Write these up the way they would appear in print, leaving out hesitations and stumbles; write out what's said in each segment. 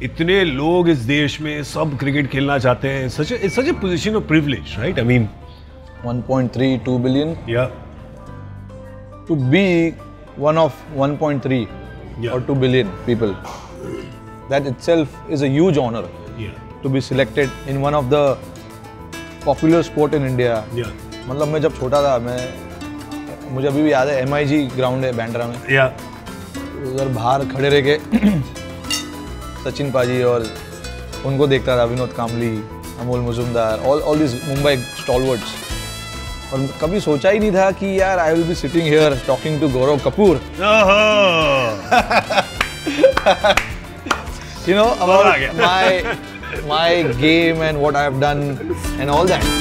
इतने लोग इस देश में सब क्रिकेट खेलना चाहते हैं. Such a position of privilege, right? I mean, 1.32 billion. yeah. To be one of 1.3 or 2 billion people, that itself is a huge honor. Yeah. To be selected in one of the popular sport in India. Yeah. मतलब मैं जब छोटा था, मुझे अभी भी याद है, MIG ग्राउंड है बैंड्रा में. Yeah. उधर बाहर खड़े रह के सचिन पाजी और उनको देखता था, Vinod Kambli, Amol Muzumdar, all this Mumbai stalwarts. और कभी सोचा ही नहीं था कि यार I will be sitting here talking to Gaurav Kapoor. You know about my game and what I have done and all that.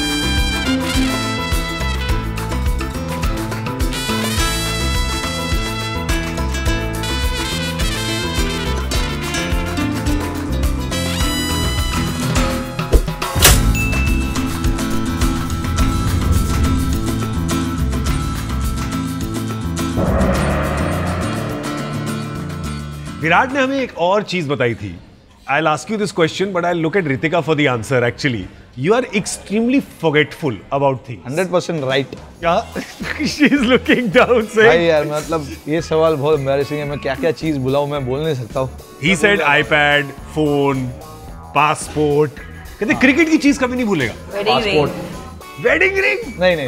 Virat ने हमें एक और चीज बताई थी. I'll ask you this question, but I'll look at Ritika for the answer. Actually, you are extremely forgetful about things. 100% right. Yeah, she's looking down. Saying, भाई यार मतलब ये सवाल बहुत embarrassing है. मैं क्या-क्या चीज भुलाऊं, मैं बोल नहीं सकता हूँ. He said iPad, phone, passport. कहते क्रिकेट की चीज कभी नहीं भूलेगा. Passport. Wedding ring. नहीं.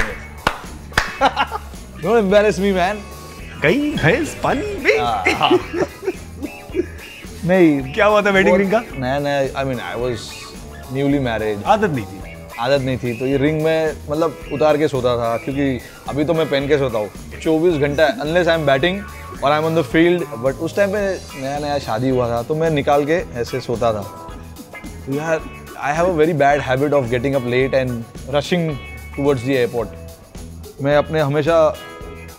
Don't embarrass me, man. कहीं भैंस पानी में. नहीं. क्या हुआ था वेडिंग रिंग का? नया I mean I was newly married. आदत नहीं थी तो ये रिंग में मतलब उतार के सोता था, क्योंकि अभी तो मैं पहन के सोता हूँ 24 घंटा, unless I am batting और I am on the field. But उस टाइम पे नया शादी हुआ था तो मैं निकाल के ऐसे सोता था. तो यार I have a very bad habit of getting up late and rushing towards the airport. मैं अपने हमेशा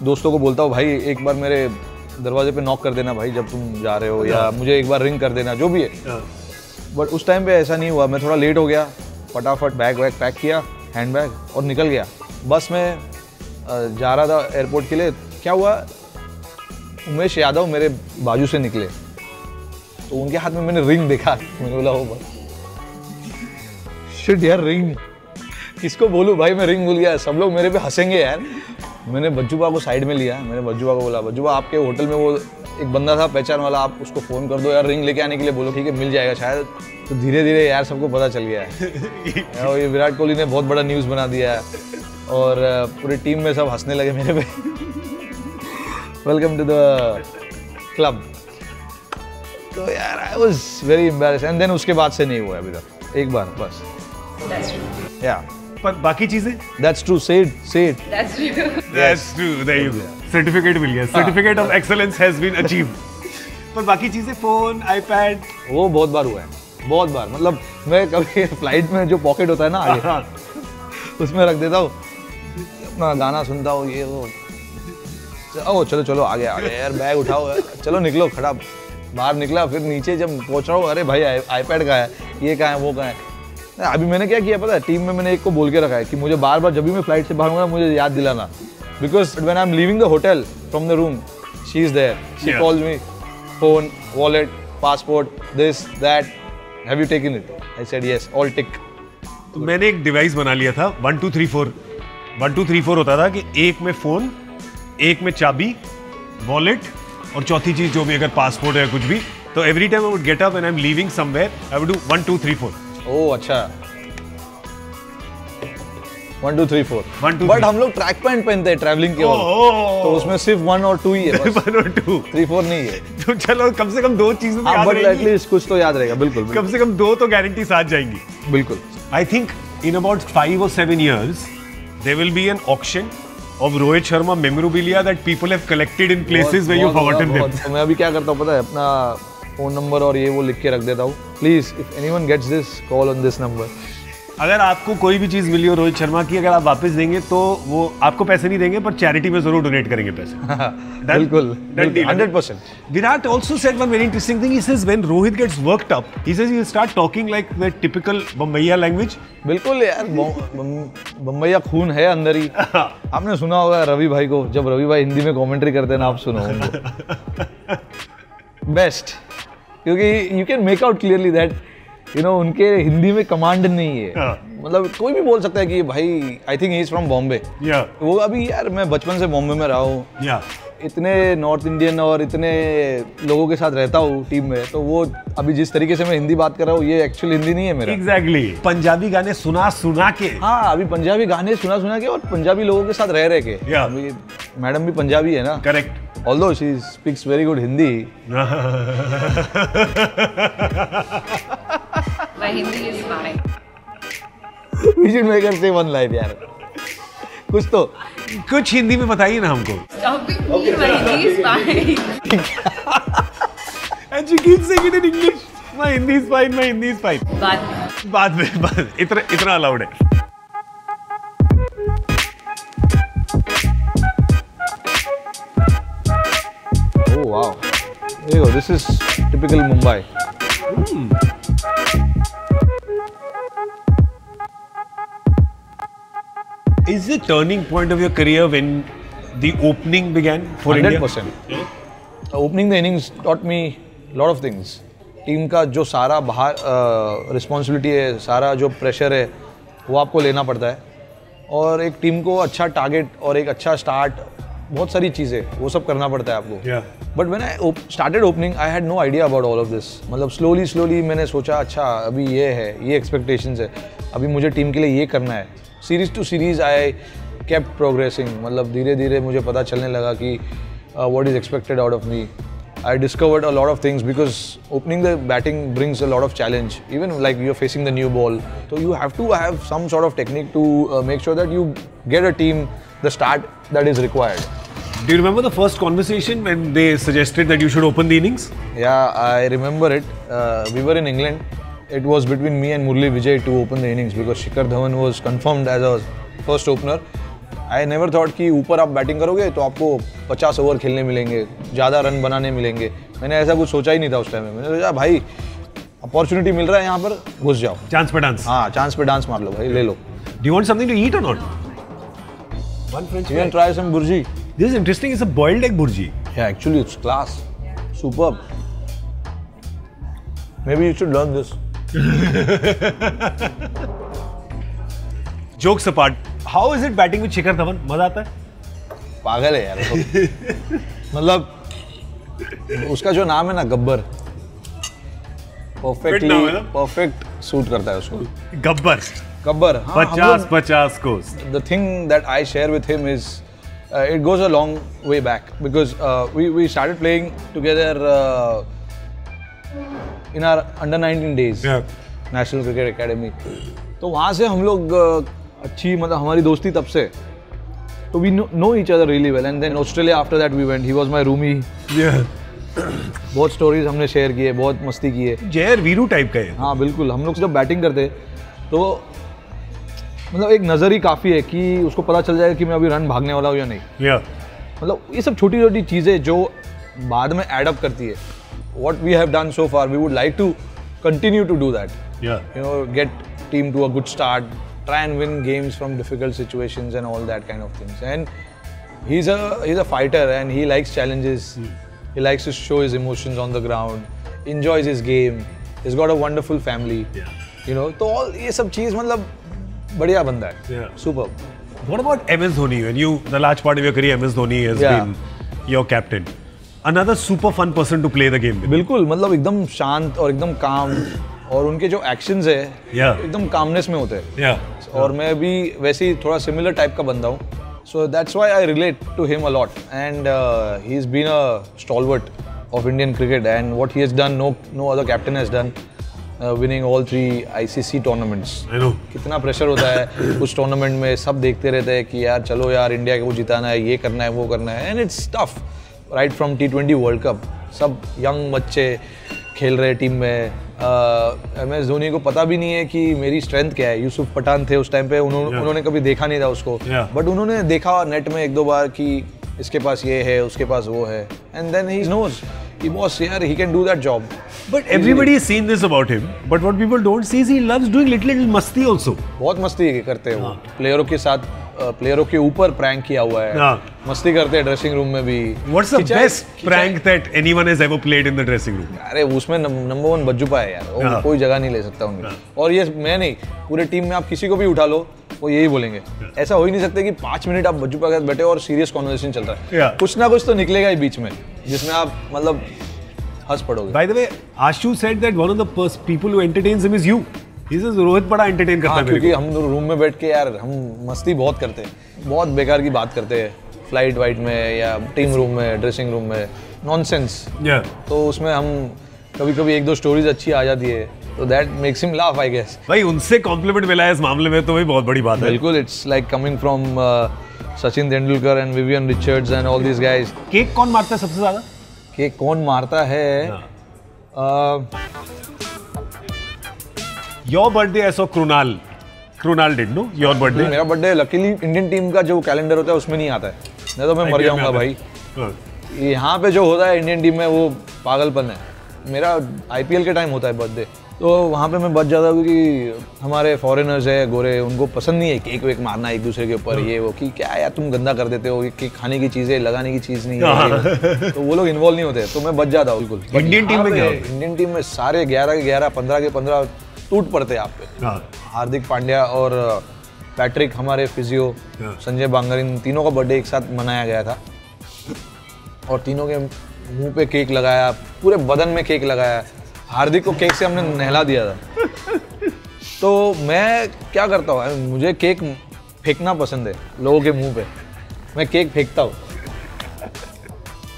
दोस्तों को बोलता हूँ, भाई एक बार मेरे दरवाजे पे नॉक कर देना भाई जब तुम जा रहे हो, या मुझे एक बार रिंग कर देना, जो भी है. बट उस टाइम पे ऐसा नहीं हुआ. मैं थोड़ा लेट हो गया, फटाफट बैग पैक किया, हैंड बैग, और निकल गया. बस में जा रहा था एयरपोर्ट के लिए. क्या हुआ, उमेश यादव मेरे बाजू से निकले तो उनके हाथ में मैंने रिंग देखा. मैंने बोला हो शिट यार, रिंग किसको बोलूँ भाई, मैं रिंग भूल गया. सब लोग मेरे पे हंसेंगे यार. मैंने बज्जूबा को साइड में लिया. मैंने बज्जूबा को बोला, बज्जूबा आपके होटल में वो एक बंदा था पहचान वाला, आप उसको फ़ोन कर दो यार, रिंग लेके आने के लिए बोलो. ठीक है, मिल जाएगा शायद. तो धीरे धीरे यार सबको पता चल गया है. और ये विराट कोहली ने बहुत बड़ा न्यूज़ बना दिया है और पूरी टीम में सब हंसने लगे मेरे पे. Welcome to the club. तो यार I was very embarrassed. And then उसके बाद से नहीं हुआ अभी तक, एक बार बस. या पर बाकी चीजें? That's true. Say it. That's true. That's true. There you go. Certificate मिल गया. Certificate of excellence has been achieved. पर बाकी चीजें, फोन, आईपैड, वो बहुत बार हुआ है. बहुत बार. मतलब मैं कभी फ्लाइट में जो पॉकेट होता है ना आगे, उसमें रख देता हूँ, अपना गाना सुनता हूँ, ये वो. ओ चलो आगे यार, बैग उठाओ, चलो निकलो. खड़ा बाहर निकला, फिर नीचे जब पहुँच रहा हूँ, अरे भाई आईपैड कहाँ है, ये कहाँ है, वो कहाँ है. अभी मैंने क्या किया पता है, टीम में मैंने एक को बोल के रखा है कि मुझे बार बार जब भी मैं फ्लाइट से बाहर हूँ मुझे याद दिलाना. Because when I am leaving the hotel from the room, she is there, she calls me, phone, wallet, passport, this that, have you taken it? I said yes, all tick. तो मैंने एक device बना लिया था, 1 2 3 4. 1 2 3 4 होता था कि एक में फोन, एक में चाबी, वॉलेट, और चौथी चीज जो भी अगर पासपोर्ट है कुछ भी. तो every time I would get up and I am leaving somewhere, I would do 1 2 3 4. ओह अच्छा, 1 2 3 4. बट हम लोग ट्रैक पैंट पहनते हैं ट्रैवलिंग के वक्त, तो उसमें सिर्फ 1 और 2 ही है. 1 और 2, 3 4 नहीं है. तो चलो कम से कम 2 चीजें तो याद रहेंगी. एटलीस्ट कुछ तो याद रहेगा. बिल्कुल. कम से कम 2 तो गारंटी साथ जाएंगी. बिल्कुल. I think in about 5 or 7 years there will be an auction of Rohit Sharma memorabilia that people have collected in places where you've forgotten them. मैं अभी क्या करता हूँ पता है, अपना फोन नंबर और ये वो लिख के रख देता हूँ. Please if anyone gets this, call on this number. अगर आपको कोई भी चीज मिली हो रोहित शर्मा की, अगर आप वापस देंगे तो वो आपको पैसे नहीं देंगे, पर चैरिटी में जरूर डोनेट करेंगे पैसे. बिल्कुल 100%. Virat also said one very interesting thing. He says when Rohit gets worked up, he says he'll start talking like the typical Bombaya language. बिल्कुल यार, बम्बैया खून है अंदर ही. आपने सुना होगा रवि भाई को, जब रवि भाई हिंदी में कमेंट्री करते हैं ना, आप सुनो. बेस्ट क्योंकि you can make out clearly that you know उनके हिंदी में कमांड नहीं है। मतलब कोई भी बोल सकता है कि भाई I think he is from Bombay. वो अभी यार मैं बचपन से बॉम्बे में रहा हूँ, इतने नॉर्थ इंडियन और इतने लोगों के साथ रहता हूँ टीम में, तो वो अभी जिस तरीके से मैं हिंदी बात कर रहा हूँ ये एक्चुअल हिंदी नहीं है मेरा। एग्जैक्टली पंजाबी गाने सुना सुना के। हाँ, अभी पंजाबी गाने सुना सुना के और पंजाबी लोगों के साथ रह के। अभी मैडम भी पंजाबी है ना। Correct. Although she speaks very good Hindi. My Hindi is fine. We should make her say one line यार, कुछ तो कुछ हिंदी में बताइए ना हमको। Stopping me, my Hindi is fine. And she keeps saying it in English. My Hindi is fine, my Hindi is fine. बाद में इतना अलाउड है। Oh wow, there you go. This is typical Mumbai. Is the turning point of your career when the opening began for 100%. India? Opening the innings taught me a lot of things. Team का जो सारा बाहर responsibility है, सारा जो pressure है वो आपको लेना पड़ता है, और एक टीम को अच्छा टारगेट और एक अच्छा स्टार्ट, बहुत सारी चीज़ें वो सब करना पड़ता है आपको। But when I started opening I had no idea about all of this. मतलब स्लोली मैंने सोचा अच्छा अभी ये है, ये एक्सपेक्टेशंस है, अभी मुझे टीम के लिए ये करना है। Series to series I kept progressing. मतलब धीरे धीरे मुझे पता चलने लगा कि what is expected out of me. I discovered a lot of things because opening the batting brings a lot of challenge. Even like you're facing the new ball, so you have to have some sort of technique to make sure that you get a team the start that is required. Do you remember the first conversation when they suggested that you should open the innings? Yeah, I remember it. We were in England. It was between me and Murli Vijay to open the innings because Shikhar Dhawan was confirmed as a first opener. I never thought कि ऊपर आप batting करोगे तो आपको 50 over खेलने मिलेंगे, ज़्यादा run बनाने मिलेंगे। मैंने ऐसा कुछ सोचा ही नहीं था उस टाइम में। मैंने सोचा भाई अपॉर्चुनिटी मिल रहा है यहाँ पर, घुस जाओ, चांस पे डांस। हाँ, चांस पे डांस मार लो भाई, ले लो। Do you want something to eat or not? One French fry. You can try some burji. This is interesting. It's a boiled egg burji. Yeah, actually it's class, superb. Maybe you should learn this. Jokes apart, how is it batting with Shikhar Dhawan? मजा आता है? पागल है यार तो। मतलब उसका जो नाम है ना गब्बर, परफेक्ट सूट करता है उसको। गब्बर। हाँ, 50 को। The thing that I share with him is it goes a long way back because we started playing together in our under 19 days, National Cricket Academy. तो वहाँ से हम लोग अच्छी, मतलब हमारी दोस्ती तब से, तो we know each other really well. And then Australia after that we went. He was my roomie. बहुत स्टोरीज हमने शेयर किए, बहुत मस्ती की है। जयर वीरू टाइप का है। हाँ बिल्कुल। हम लोग जब बैटिंग करते तो मतलब एक नज़र ही काफ़ी है कि उसको पता चल जाएगा कि मैं अभी रन भागने वाला हूँ या नहीं। मतलब ये सब छोटी छोटी चीज़ें जो बाद में एड अप करती है। What we have done so far, we would like to continue to do that. You know, get team to a good start, try and win games from difficult situations and all that kind of things. And he's a fighter and he likes challenges. He likes to show his emotions on the ground, enjoys his game. He's got a wonderful family. You know, तो all ये सब चीज़ मतलब बढ़िया बंदा है। Superb. What about MS Dhoni? When the large part of your career, MS Dhoni has been your captain. Another super fun person to play the game with. बिल्कुल, मतलब एकदम शांत और एकदम काम, और उनके जो एक्शंस है एकदम कामनेस में होते हैं। और मैं भी वैसे ही थोड़ा सिमिलर टाइप का बंदा हूँ, so that's why I relate to him a lot. And he is been a stalwart of Indian cricket and what he has done no other captain has done, winning all 3 ICC tournaments. कितना pressure होता है उस tournament में, सब देखते रहते हैं कि यार चलो यार इंडिया को जिताना है, ये करना है, वो करना है। And it's tough right from T20 world cup, सब यंग बच्चे खेल रहे टीम में। MS धोनी को पता भी नहीं है कि मेरी स्ट्रेंथ क्या है। यूसुफ पठान थे उस टाइम पे, उन्होंने कभी देखा नहीं था उसको, बट उन्होंने देखा नेट में 1-2 बार कि इसके पास ये है, उसके पास वो है, एंड देन ही नोज कि बॉस यार he can do that job. But everybody has seen this about him, but what people don't see is he loves doing little मस्ती also. बहुत मस्ती करते हैं वो, प्लेयरों के साथ प्लेयरों के ऊपर प्रैंक किया हुआ है, हाँ। मस्ती करते हैं ड्रेसिंग रूम में भी। What's the best prank that anyone has ever played in the dressing room? अरे उसमें नंबर 1 बज्जूपा है यार, वो कोई जगह नहीं ले सकता उनकी। और ये मैं नहीं, पूरे टीम में आप किसी को भी उठा लो वो यही बोलेंगे। ऐसा हो ही नहीं सकता कि 5 मिनट आप बज्जूपा के साथ बैठे और सीरियस कॉन्वर्सेशन चल रहा है, कुछ ना कुछ तो निकलेगा ही बीच में जिसमें आप मतलब हंस पड़ोगे। By the way, Ashu said that one of the people who entertains him is you. He says Rohit बड़ा entertain करता है। क्योंकि हम रूम में बैठ के यार हम मस्ती बहुत करते हैं, बहुत बेकार की बात करते हैं, फ्लाइट वाइट में या टीम रूम में, ड्रेसिंग रूम में, नॉनसेंस। तो उसमें हम कभी-कभी 1-2 स्टोरीज अच्छी आ जाती है, तो that makes him laugh I guess. भाई उनसे कॉम्प्लीमेंट मिला है इस मामले में तो वही बहुत बड़ी बात है। बिल्कुल, it's like coming from Sachin Tendulkar and Vivian Richards and all these guys. Cake कौन मारता है सबसे ज्यादा? केक कौन मारता है? Your birthday I saw Krunal did, no? Your birthday? मेरा बर्थडे लकीली इंडियन टीम का जो कैलेंडर होता है उसमें नहीं आता है, नहीं तो मैं मर जाऊंगा भाई। यहाँ पे जो होता है इंडियन टीम में वो पागलपन है। मेरा आईपीएल के टाइम होता है बर्थडे, तो वहाँ पे मैं बच जाता हूँ क्योंकि हमारे फॉरेनर्स है गोरे, उनको पसंद नहीं है केक वेक मारना एक दूसरे के ऊपर, ये वो कि क्या यार तुम गंदा कर देते हो, ये केक खाने की चीज़ है, लगाने की चीज़ नहीं है, तो वो लोग इन्वॉल्व नहीं होते, तो मैं बच जाता हूँ बिल्कुल। इंडियन टीम में क्या? इंडियन टीम में सारे 11 के 11, 15 के 15 टूट पड़ते हैं आप पे। हार्दिक पांड्या और पैट्रिक, हमारे फिजियो, संजय बांगर, इन तीनों का बर्थडे एक साथ मनाया गया था और तीनों के मुंह पे केक लगाया, पूरे बदन में केक लगाया। हार्दिक को केक से हमने नहला दिया था। तो मैं क्या करता हूँ, मुझे केक फेंकना पसंद है लोगों के मुंह पे, मैं केक फेंकता हूँ,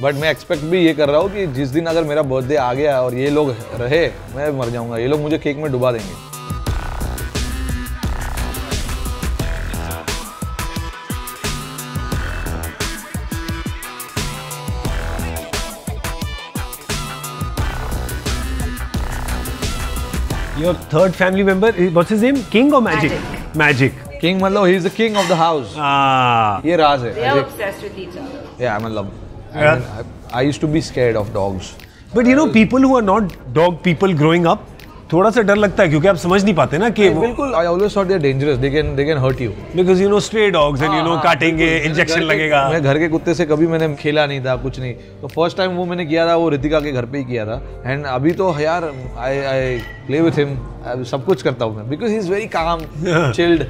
बट मैं एक्सपेक्ट भी ये कर रहा हूँ कि जिस दिन अगर मेरा बर्थडे आ गया और ये लोग रहे, मैं मर जाऊंगा, ये लोग मुझे केक में डुबा देंगे। Your third family member, what's his name? King or Magic? Magic. King मतलब he is the king of the house. ये राज है। They are obsessed with each other. Yeah, मतलब I used to be scared of dogs. But you know, people who are not dog people growing up, थोड़ा सा डर लगता है क्योंकि आप समझ नहीं पाते ना कि बिल्कुल। I always thought they are dangerous. They can hurt you. Because you know stray dogs and you know काटेंगे, इंजेक्शन लगेगा। मैं घर के कुत्ते से कभी मैंने खेला नहीं था, कुछ नहीं। तो फर्स्ट टाइम वो मैंने किया था, वो रितिका के घर पे ही किया था। एंड अभी तो यार I play with him, सब कुछ करता हूँ मैं, because he is very calm, chilled,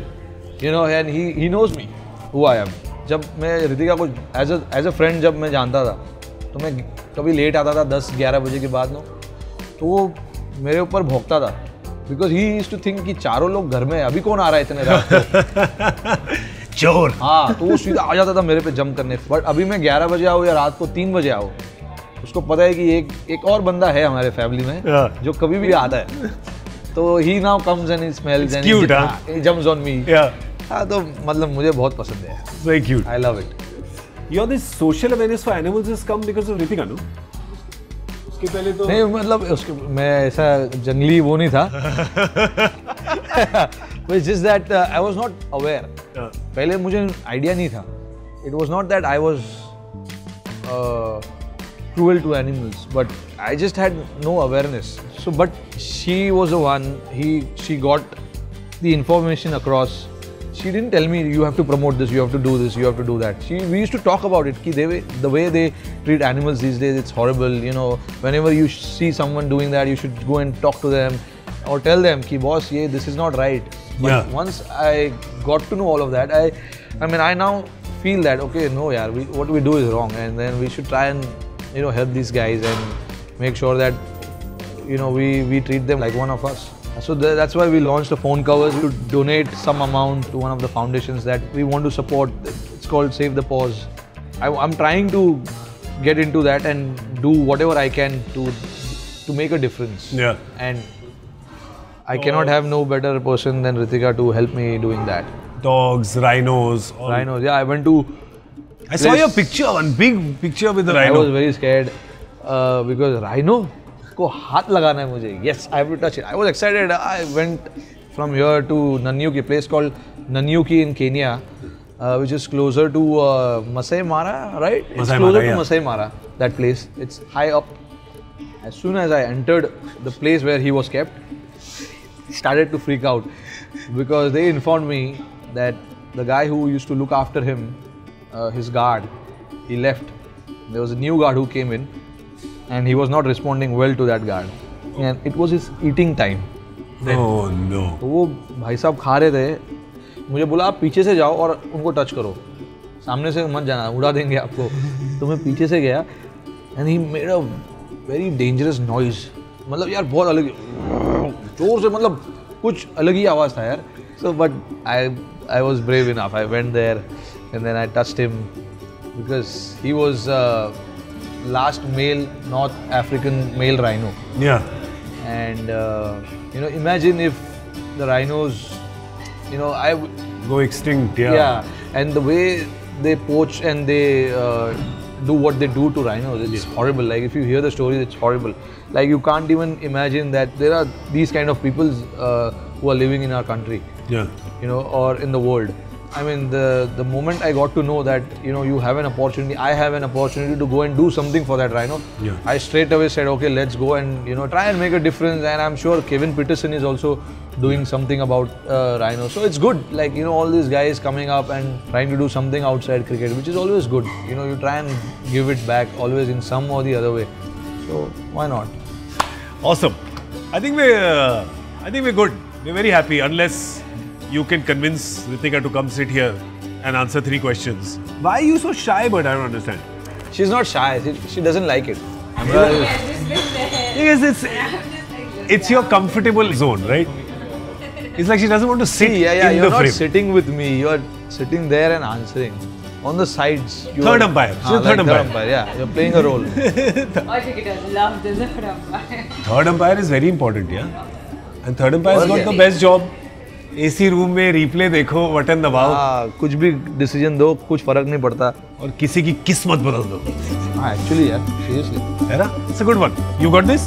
you know, and he knows me, who I am. जब मैं रितिका को as a friend जब मैं जानता था, तो मैं कभी लेट आता था 10-11 बजे के बाद, तो वो मेरे ऊपर भौंकता था, because he used to think कि चारों लोग घर में, अभी कौन आ रहा है इतने रात को, चोर। हाँ, तो वो सीधा आ जाता था मेरे पे जंप करने। बट अभी मैं 11 बजे आऊँ या रात को 3 बजे आऊँ, उसको पता है कि एक और बंदा है हमारे फैमिली में जो कभी भी आता है, तो he now comes and he smells and he jumps on me. हाँ, तो मतलब मुझे बहुत पसंद है। Very cute. I love it. Your this social awareness for animals has come because of Ritika, no? उसके पहले तो नहीं, मतलब उसके मैं ऐसा जंगली वो नहीं था। But just that I was not aware. पहले मुझे आइडिया नहीं था। It was not that I was cruel to animals, but I just had no awareness. So, but she was the one. She got the information across. She didn't tell me you have to promote this, you have to do this, you have to do that. We used to talk about it. The way they treat animals these days, it's horrible. You know, whenever you see someone doing that, you should go and talk to them or tell them, "Ki boss, this is not right." But once I got to know all of that, I mean, I now feel that okay, no, yaar, what we do is wrong, and then we should try and help these guys and make sure that we treat them like one of us. So that's why we launched the phone covers to donate some amount to one of the foundations that we want to support. It's called Save the Paws. I'm trying to get into that and do whatever I can to make a difference. Yeah. And I cannot have no better person than Ritika to help me doing that. Dogs, rhinos. Rhinos. Yeah, I went to. I saw your picture, one big picture with the rhino. I was very scared because rhino. को हाथ लगाना है मुझे. Yes, I have to touch it. I was excited. I went from here to Nanyuki, a place called Nanyuki in Kenya, which is closer to Masai Mara, right? It's closer to Masai Mara, that place. It's high up. As soon as I entered the place where he was kept, I started to freak out because they informed me that the guy who used to look after him, his guard, he left. There was a new guard who came in, and he was not responding well to that guard. And it was his eating time. Oh no. तो वो भाई साहब खा रहे थे, मुझे बोला आप पीछे से जाओ और उनको टच करो, सामने से मत जाना, उड़ा देंगे आपको. तो मैं पीछे से गया, and he made a very dangerous noise. मतलब यार बहुत अलग, जोर से, मतलब कुछ अलग ही आवाज़ था यार. So but I was brave enough. I went there and then I touched him because he was last male North African male rhino. Yeah. And imagine if the rhinos, Go extinct. Yeah. yeah, and the way they poach and they do what they do to rhinos, it's horrible. Like if you hear the stories, it's horrible. Like you can't even imagine that there are these kind of people who are living in our country, Yeah. or in the world. I mean, the moment I got to know that you have an opportunity, I have an opportunity to go and do something for that rhino, Yeah. I straight away said, okay, let's go and try and make a difference. And I'm sure Kevin Peterson is also doing something about rhino. So it's good, like all these guys coming up and trying to do something outside cricket, which is always good. You try and give it back always in some or the other way. So why not? Awesome. I think we're good. We're very happy, unless you can convince Ritika to come sit here and answer 3 questions. Why are you so shy? But I don't understand. She's not shy. She doesn't like it. Because it's your comfortable zone, right? It's like she doesn't want to sit Yeah. in You're the not frame. sitting with me. You're sitting there and answering. On the sides. Third umpire. She's a third umpire. Yeah, you're playing a role. All cricketers love the third umpire. Third umpire is very important, yeah. And third umpire has got the best job. AC room में replay देखो, button दबाओ, कुछ भी decision दो, कुछ फर्क नहीं पड़ता. और किसी की किस्मत बदल दो. हाँ, actually यार, seriously. है ना? It's a good one. You got this?